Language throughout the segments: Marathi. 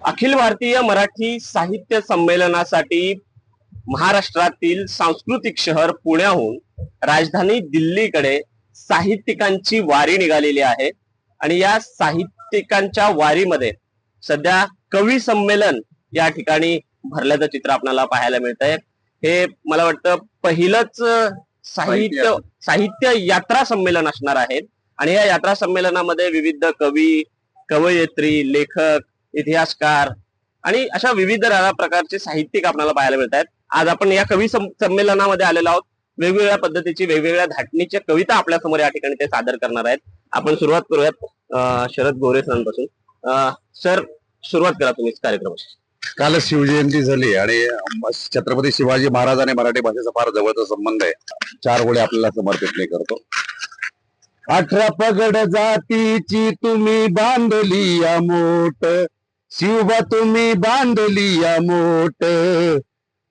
अखिल भारतीय मराठी साहित्य संमेलनासाठी महाराष्ट्रातील सांस्कृतिक शहर पुण्याहून राजधानी दिल्लीकडे साहित्यिकांची वारी निघालेली आहे आणि या साहित्यिकांच्या वारीमध्ये सध्या कवी संमेलन या ठिकाणी भरल्याचं चित्र आपल्याला पाहायला मिळत आहे। हे मला वाटतं पहिलंच साहित्य यात्रा संमेलन असणार आहे आणि या यात्रा संमेलनामध्ये विविध कवी, कवयित्री, लेखक, इतिहासकार आणि अशा विविध प्रकारचे साहित्यिक आपल्याला पाहायला मिळत आहेत। आज आपण या कवी संमेलनामध्ये आलेलो आहोत। वेगवेगळ्या पद्धतीची वेगवेगळ्या धाटणीच्या कविता आपल्या समोर या ठिकाणी ते सादर करणार आहेत। आपण सुरुवात करूयात शरद गोरे सरांपासून। सर, सुरुवात करा तुम्ही कार्यक्रमाची। काल शिवजयंती झाली आणि छत्रपती शिवाजी महाराज आणि मराठी भाषेचा फार जवळचा संबंध आहे। 4 ओळी आपल्याला समर्पित मी करतो। 18 पगड जातीची तुम्ही बांधली या मोठ, शिवबा तुम्ही बांधली या मोठ,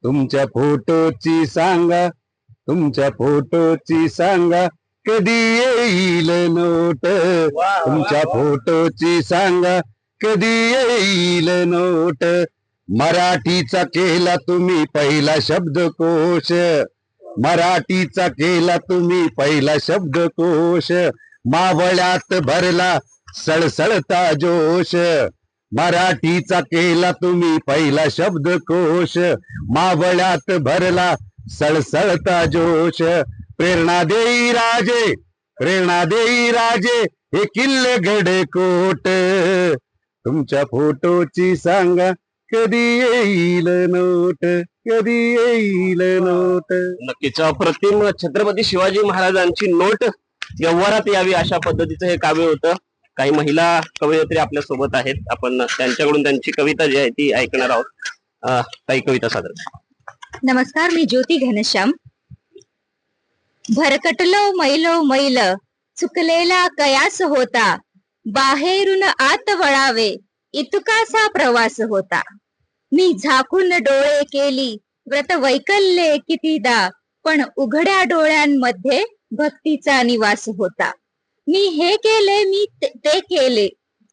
तुमच्या फोटोची सांगा, तुमच्या फोटोची सांगा कधी येईल नोट, तुमच्या फोटोची सांगा कधी येईल नोट, मराठीचा केला तुम्ही पहिला शब्दकोश, मराठीचा केला तुम्ही पहिला शब्दकोश, मावळ्यात भरला सळसळता जोश, मराठीचा केला तुम्ही पहिला शब्दकोश, मावळ्यात भरला सळसळता जोश, प्रेरणा देई राजे, प्रेरणा देई राजे हे किल्ले गडकोट, तुमच्या फोटोची सांगा कधी येईल नोट, कधी येईल नोट। नक्कीच अप्रतिम छत्रपती शिवाजी महाराजांची नोट व्यवहारात यावी अशा पद्धतीचं हे काव्य होतं। काही महिला कवयित्री आपल्या सोबत आहेत, आपण त्यांच्याकडून त्यांची कविता जी आहे ती ऐकणार आहोत। काही कविता सादर। नमस्कार, मी ज्योती घनश्याम। भरकटलो मैलो मैल, चुकलेला कयास होता, बाहेरून आत वळावे इतकासा प्रवास होता, मी झाकून डोळे केली व्रत वैकल्ये कितीदा, पण उघड्या डोळ्यांमध्ये भक्तीचा निवास होता, मी हे केले मी ते केले,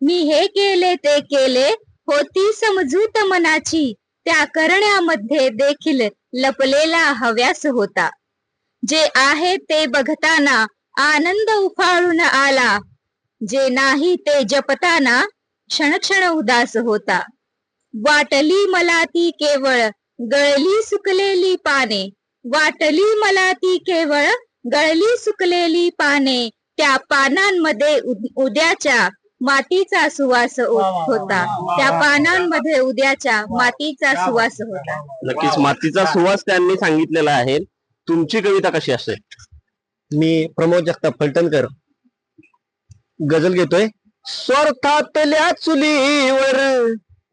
मी हे केले ते केले, होती समजूत मनाची, त्या करण्यामध्ये देखील लपलेला हव्यास होता, जे आहे ते बघताना आनंद उफाळून आला, जे नाही ते जपताना क्षण क्षण उदास होता, वाटली मला ती केवळ गळली सुकलेली पाने, वाटली मला ती केवळ गळली सुकलेली पाने, त्या पानांमध्ये उद्याच्या मातीचा सुवास होता, त्या पानांमध्ये उद्याच्या मातीचा सुवास होता। नक्कीच मातीचा सुवास त्यांनी सांगितलेला आहे। तुमची कविता कशी असेल? मी प्रमोद जगताप फलटणकर गझल घेतोय। स्वार्थातल्या चुलीवर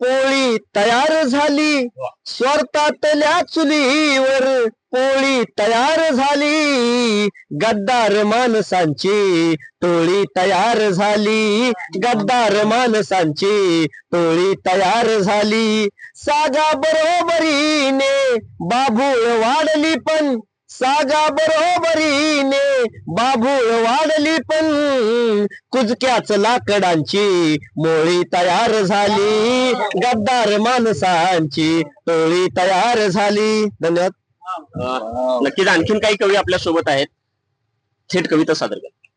पोळी तयार झाली, स्वार्थातल्या चुलीवर पोळी तयार झाली, गद्दार माणसांची टोळी तयार झाली, गद्दार माणसांची टोळी तयार झाली, सागा बरोबरीने बाभूळ वाढली पण, सागा बरोबरीने बाभूळ वाढली पण, कुजक्याच लाकडांची मोळी तयार झाली, गद्दार माणसांची टोळी तयार झाली। धन्यवाद। नक्कीच आणखीन काही कवी आपल्या सोबत आहेत, थेट कविता सादर करा।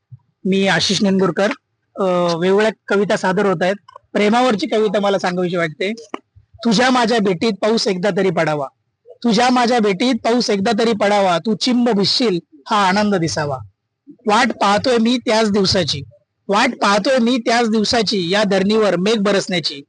मी आशिष नेंदुरकर। वेगवेगळ्या कविता सादर होत आहेत। प्रेमावरची कविता मला सांगावीशी वाटते। तुझ्या माझ्या भेटीत पाऊस एकदा तरी पडावा, तुझ्या माझ्या भेटीत पाऊस एकदा तरी पडावा, तू चिंब भिसशील हा आनंद दिसावा, वाट पाहतोय मी त्याच दिवसाची, वाट पाहतोय मी त्याच दिवसाची, या धरणीवर मेघ बरसण्याची,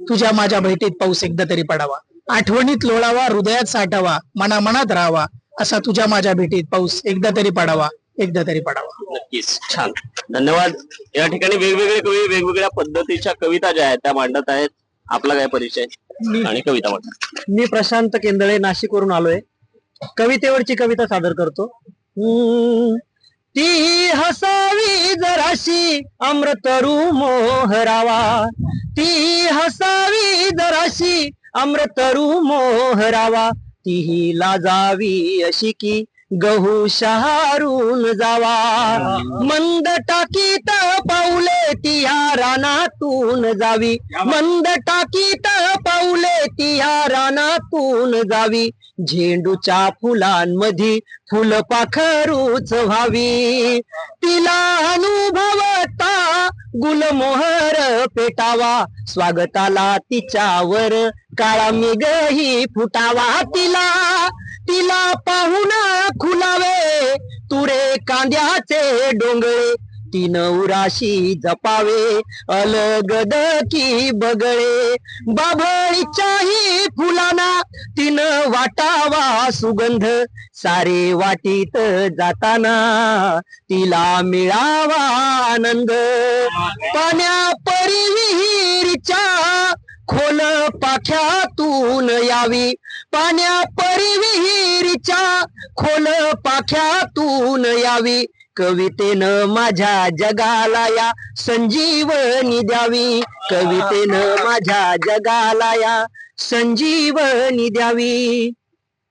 तुझ्या माझ्या भेटीत पाऊस एकदा तरी पडावा, आठवणीत लोळावा हृदयात साठावा, मनामनात राहावा, असा तुझ्या माझ्या भेटीत पाऊस एकदा तरी पडावा, एकदा तरी पडावा। नक्कीच, छान, धन्यवाद। या ठिकाणी वेगवेगळे कवी वेगवेगळ्या पद्धतीच्या कविता ज्या आहेत त्या मांडत आहेत। आपला काय परिचय आणि कविता मांडत? मी प्रशांत केंदळे, नाशिकवरून आलोय। कवितेवरची कविता सादर करतो। ती हसावी जराशी अमृतरू मोहरावा, ती हसावी जराशी अमृतरू मोहरावा, तीही लाजावी अशी की गहू शहारून जावा, मंद टाकीत पाऊले ती या रानातून जावी, मंद टाकीत या रानातून जावी, झेंडूच्या फुलांमध्ये फुलपाखरूच व्हावी. तिला अनुभवता गुलमोहर पेटावा, स्वागताला तिच्यावर काळा मेघही फुटावा. तिला पाहून खुलावे तुरे कांद्याचे डोंगळे, तीन उराशी जपावे अलगद की बगळे. बाभळीच्याही फुलांना तीन वाटावा सुगंध, सारे वाटीत जाताना तिला मिळावा आनंद. पाण्या परी विहिरीच्या खोल पाख्यातून यावी, पाण्या परी विहिरीच्या खोल पाख्यातून यावी. कवितेनं माझ्या जगाला या संजीवनी द्यावी, कवितेनं माझ्या जगाला या संजीवनी द्यावी.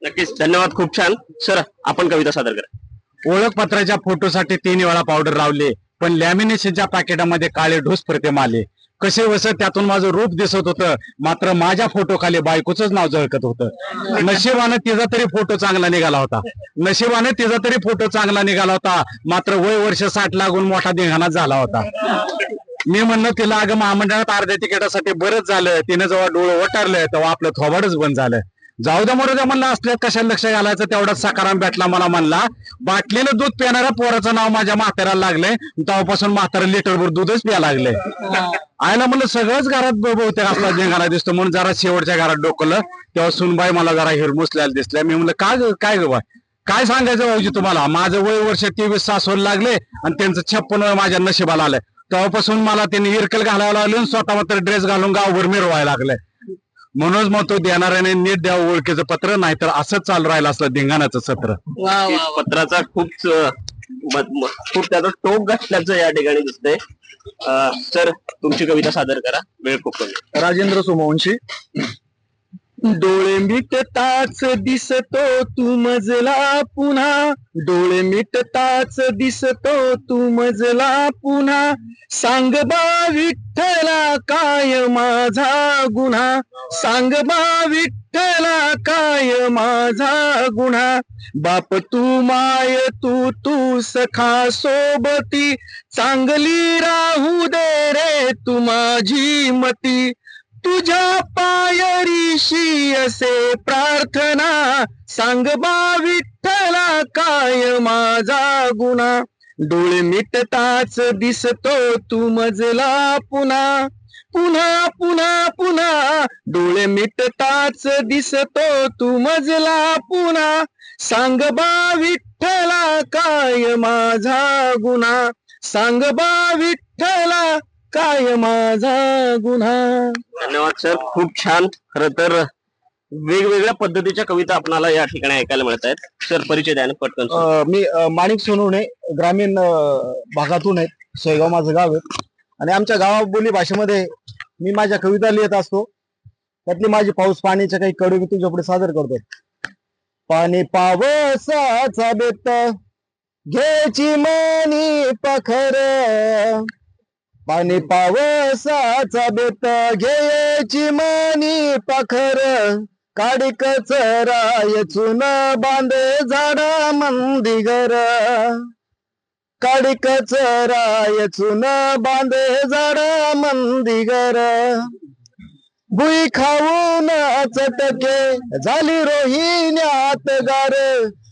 नक्कीच, धन्यवाद. खूप छान. सर, आपण कविता सादर करा. ओळखपत्राच्या फोटोसाठी 3 वेळा पावडर लावले, पण लॅमिनेशनच्या पॅकेटामध्ये काळे ढोस प्रतिमा आले. कसे वस त्यातून माझं रूप दिसत होतं, मात्र माझ्या फोटो खाली बायकोच नाव झळकत होतं. नशिबानं तिचा तरी फोटो चांगला निघाला होता, नशिबाने तिचा तरी फोटो चांगला निघाला होता, मात्र वय वर्ष 60 लागून मोठा धिंगाणा झाला होता. मी म्हणलं तिला, अगं महामंडळात अर्ध्या तिकिटासाठी बरंच झालं, तिने जेव्हा डोळं वटारलं तेव्हा आपलं थोबाडच बंद झालं. जाऊ द्या मरू द्या म्हणलं, असल्यात कशाला लक्ष घालायचं, तेवढाच सकाराम भेटला मला. म्हणला बाटलीनं दूध पिणाऱ्या पोराचं नाव माझ्या म्हाताऱ्याला लागलंय, तेव्हापासून म्हातारा लिटरभर दूधच प्या लागलंय. आयला म्हणलं सगळंच घरात बहुतेक असला धिंगाणा दिसतो, म्हणून जरा शेवटच्या घरात डोकलं, तेव्हा सुनबाई मला जरा हिरमुसल्याला दिसल्या. मी म्हणलं काय ग काय सांगायचं भाऊजी तुम्हाला, माझं वय वर्ष 23 सासवड लागले आणि त्यांचं 56 वय माझ्या नशिबाला आलंय. तेव्हापासून मला त्यांनी इरकल घालावं लागलं आणि स्वतः मात्र ड्रेस घालून गावभर मिरवायला लागलंय. म्हणूनच मग तो देणाऱ्याने नीट द्यावं ओळखीचं पत्र, नाहीतर असंच चालू राहिलं असलं धिंगाणाचं सत्र. पत्राचा खूप त्याचा टोक घातल्याचं या ठिकाणी दिसतंय. सर, तुमची कविता सादर करा, वेळ खूप कमी. राजेंद्र सोमवंशी. डोळे मिटताच दिसतो तू मजला पुन्हा, डोळे मिटताच दिसतो तू मजला पुन्हा. सांग बा विठ्ठला काय माझा गुन्हा, सांग बा विठ्ठला काय माझा गुन्हा. बाप तू माय तू सखा सोबती, चांगली राहू दे रे तू माझी मती. तुझ्या पायरीशी असे प्रार्थना, सांग बा विठ्ठला काय माझा गुन्हा. डोळे मिटताच दिसतो तू मजला पुन्हा, पुन्हा पुन्हा पुन्हा. डोळे मिटताच दिसतो तू मजला पुन्हा. सांग बा विठ्ठला काय माझा गुन्हा, सांग बा विठ्ठला काय माझा गुन्हा. धन्यवाद सर, खूप छान. खर तर वेगवेगळ्या पद्धतीच्या कविता आपल्याला या ठिकाणी ऐकायला मिळत आहेत. सर, परिचय द्या ना पटकन. मी माणिक सोनवणे, ग्रामीण भागातून आहे, सोयगाव माझं गाव आहे. आणि आमच्या गावाबोली भाषेमध्ये मी माझ्या कविता लिहित असतो. त्यातली माझी पाऊस पाण्याच्या काही कडू मी तुझ्या पुढे सादर करतो. पाणी पावसाचा बेत घ्यायची मनी पखर, पाणी पावसाचा बेत घ्यायची मनी पखर. काडी कचरा येचून बांधे झाडा मंदी घर, काडी कचरा येचून बांधे झाडा मंदी घर. भुई खाऊन चटके झाली रोहिण्यात गार,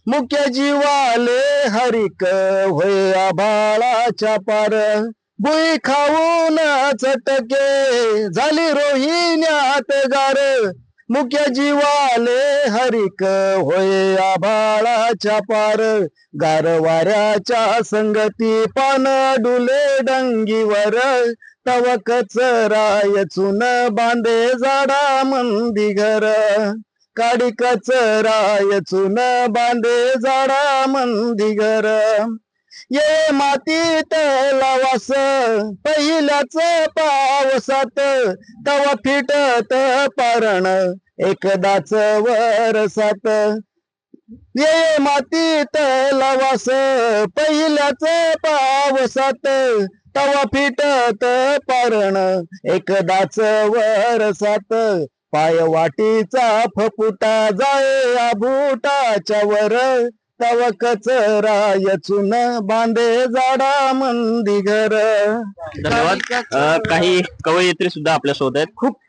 मुख्य जीवाले हरिक होय आभाळाच्या पार. भुई खाऊन चटके झाली रोहिण्यात गार, मुख्य जीवाले हरिक होय आभाळाच्या पार. गार वाऱ्याच्या संगती पान डुले डंगीवर, तव कचरा येचून बांधे झाडा मंदी घर. काडी कचरा येचून बांधे झाडा मंदी घर. ये मातीत लावास पहिल्याच पावसात, तवा फिटत पारण एकदाच वरसात. ये मातीत लावास पहिल्याच पावसात, तवा फिटत पारण एकदाच वरसात. पाय वाटीचा फपुटा जाये आबुटाच्या वर तव कचरा यचून बांधे जाडा मंदी घर. धन्यवाद. काही कवयित्री सुद्धा आपल्या सोबत आहेत. खूप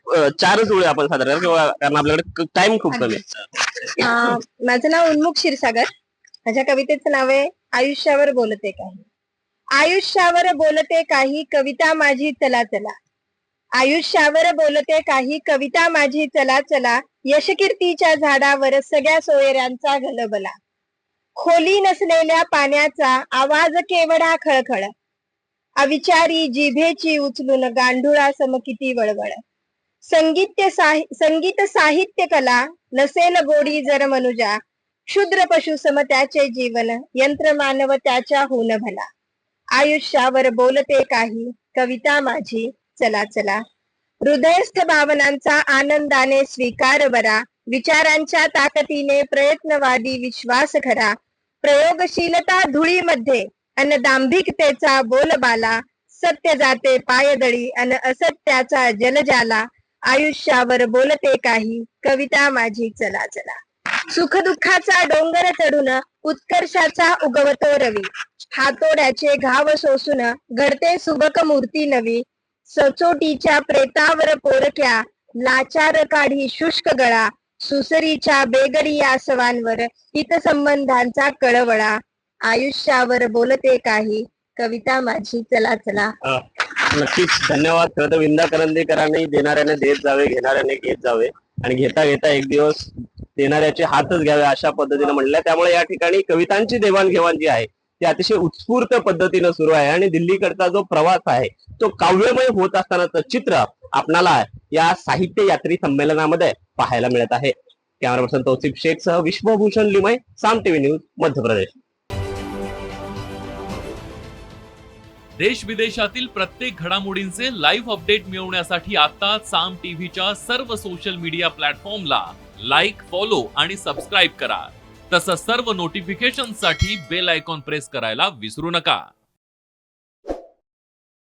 4च ओळी आपण सादर करू किंवा कारण आपल्याकडे टाइम खूप कमी आहे. माझं नाव उन्मुख क्षीरसागर. माझ्या कवितेचं नाव आहे आयुष्यावर बोलते काही. आयुष्यावर बोलते काही कविता माझी चला चला. आयुष्यावर बोलते काही कविता माझी चला चला. यशकीर्तीच्या झाडावर सगळ्या सोयऱ्यांचा गलबला. खोली नसलेल्या पाण्याचा आवाज केवढा खळखळ. अविचारी जिभेची उचलून गांडुळा सम किती वळवळ. संगीत साहित्य कला नसेल गोडी जर मनुजा. क्षुद्र पशु सम त्याचे जीवन यंत्र मानव त्याच्या होऊन भला. आयुष्यावर बोलते काही कविता माझी चला चला. हृदयस्थ भावनांचा आनंदाने स्वीकार बरा. विचारांच्या ताकदीने प्रयत्नवादी विश्वास खरा. प्रयोगशीलता धुळीमध्ये अन दांभिकतेचा बोलबाला. सत्य जाते पायदळी अन असत्याचा जलजाला. आयुष्यावर बोलते काही कविता माझी चला चला. सुख दुःखाचा डोंगर चढून उत्कर्षाचा उगवतो रवी. हातोड्याचे घाव सोसून घडते सुबक मूर्ती नवी. सचोटीच्या प्रेतावर पोरक्या लाचार काढी शुष्क गळा. सुसरीच्या बेगडी आसवांवर हितसंबंधांचा कळवळा. आयुष्यावर बोलते काही कविता माझी चला चला. नक्कीच धन्यवाद. खरं तर विंदा करंदीकरांनी देणाऱ्याने देत जावे, घेणाऱ्याने घेत जावे आणि घेता घेता एक दिवस देणाऱ्याचे हातच घ्यावे अशा पद्धतीने म्हणलं. त्यामुळे या ठिकाणी कवितांची देवाणघेवाण जी आहे ती अतिशय उत्स्फूर्त पद्धतीनं सुरू आहे आणि दिल्लीकडचा जो प्रवास आहे तो काव्यमय होत असतानाचं चित्र आपणाला या साहित्य यात्री संमेलनामध्ये पाहायला मिळत आहे. कॅमेरा पर्सन तौसिफ शेख सह विश्वभूषण लिमय, साम टीव्ही न्यूज, मध्य प्रदेश. देश विदेशातील प्रत्येक घडामोडींचे लाईव्ह अपडेट मिळवण्यासाठी आता साम टीव्हीच्या सर्व सोशल मीडिया प्लॅटफॉर्मला लाईक, फॉलो आणि सबस्क्राईब करा. तसंच सर्व नोटिफिकेशनसाठी बेल आयकॉन प्रेस करायला विसरू नका.